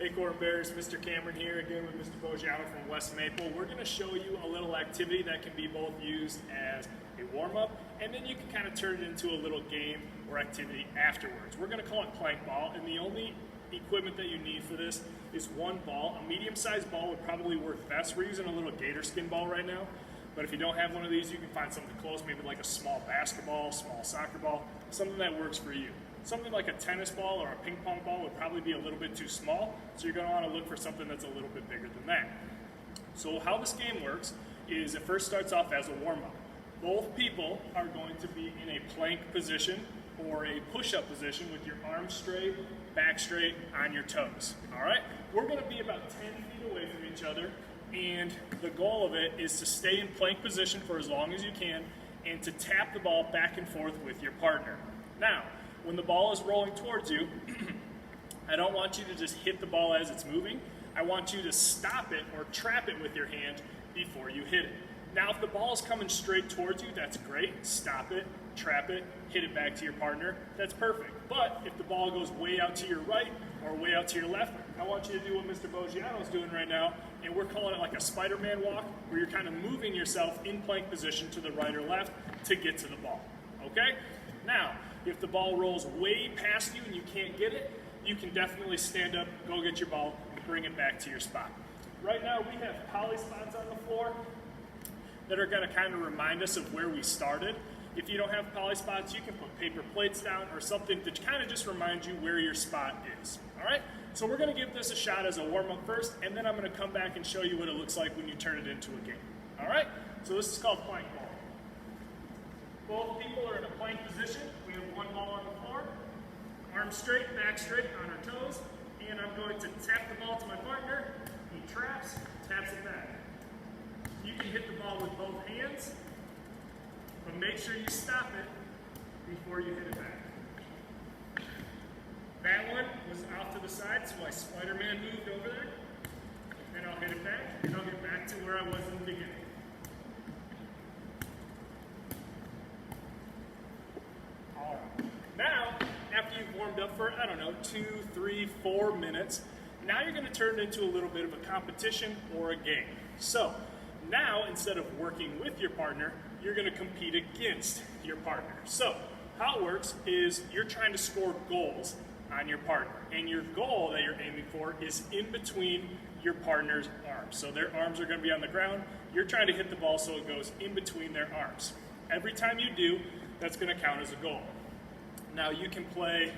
Hey Corn Bears, Mr. Cameron here again with Mr. Boggiano from West Maple. We're going to show you a little activity that can be both used as a warm-up and then you can kind of turn it into a little game or activity afterwards. We're going to call it plank ball, and the only equipment that you need for this is one ball. A medium-sized ball would probably work best. We're using a little gator skin ball right now, but if you don't have one of these, you can find something close, maybe like a small basketball, small soccer ball, something that works for you. Something like a tennis ball or a ping pong ball would probably be a little bit too small, so you're going to want to look for something that's a little bit bigger than that. So how this game works is it first starts off as a warm-up. Both people are going to be in a plank position or a push-up position with your arms straight, back straight, on your toes. All right? We're going to be about 10 feet away from each other, and the goal of it is to stay in plank position for as long as you can and to tap the ball back and forth with your partner. Now, when the ball is rolling towards you, I don't want you to just hit the ball as it's moving. I want you to stop it or trap it with your hand before you hit it. Now, if the ball is coming straight towards you, that's great. Stop it, trap it, hit it back to your partner. That's perfect. But if the ball goes way out to your right or way out to your left, I want you to do what Mr. Boggiano is doing right now, and we're calling it like a Spider-Man walk, where you're kind of moving yourself in plank position to the right or left to get to the ball. Okay? Now, if the ball rolls way past you and you can't get it, you can definitely stand up, go get your ball, and bring it back to your spot. Right now, we have poly spots on the floor that are going to kind of remind us of where we started. If you don't have poly spots, you can put paper plates down or something to kind of just remind you where your spot is. All right? So we're going to give this a shot as a warm-up first, and then I'm going to come back and show you what it looks like when you turn it into a game. All right? So this is called plank ball. Both people are in a plank position. We have one ball on the floor, arms straight, back straight on our toes, and I'm going to tap the ball to my partner. He traps, taps it back. You can hit the ball with both hands, but make sure you stop it before you hit it back. That one was off to the side, so I Spider-Man moved over there. Then I'll hit it back, and I'll get back to where I was in the beginning. All right. Now, after you've warmed up for, 2, 3, 4 minutes, now you're going to turn it into a little bit of a competition or a game. So, now, instead of working with your partner, you're going to compete against your partner. So, how it works is you're trying to score goals on your partner. And your goal that you're aiming for is in between your partner's arms. So their arms are going to be on the ground. You're trying to hit the ball so it goes in between their arms. Every time you do, that's going to count as a goal. Now, you can play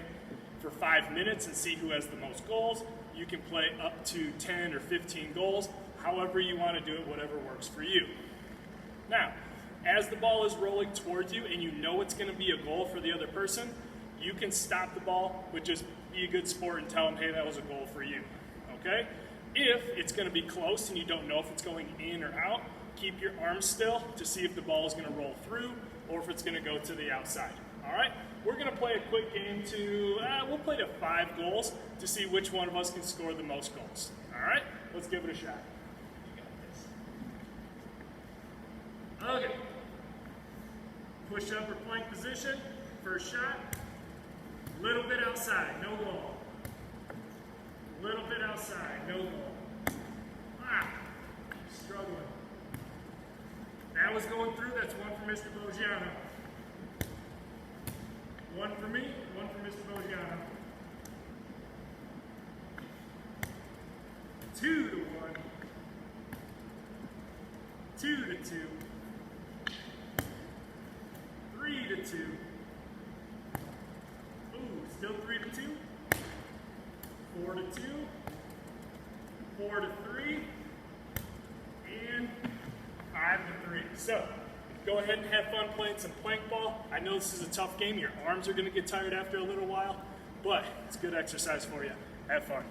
for 5 minutes and see who has the most goals. You can play up to 10 or 15 goals. However you want to do it, whatever works for you. Now, as the ball is rolling towards you and you know it's going to be a goal for the other person, you can stop the ball, but just be a good sport and tell them, hey, that was a goal for you. Okay? If it's going to be close and you don't know if it's going in or out, keep your arms still to see if the ball is going to roll through or if it's going to go to the outside. All right? We're going to play a quick game we'll play to 5 goals to see which one of us can score the most goals. All right? Let's give it a shot. Okay. Push up or plank position. First shot. Little bit outside, no goal. Little bit outside, no goal. Struggling. That was going through. That's one for Mr. Boggiano. One for me, one for Mr. Boggiano. 2 to 1. 2 to 2. 3 to 2. Ooh, still 3 to 2. 4 to 2. 4 to 3. And 5 to 3. So, go ahead and have fun playing some plank ball. I know this is a tough game. Your arms are going to get tired after a little while, but it's good exercise for you. Have fun.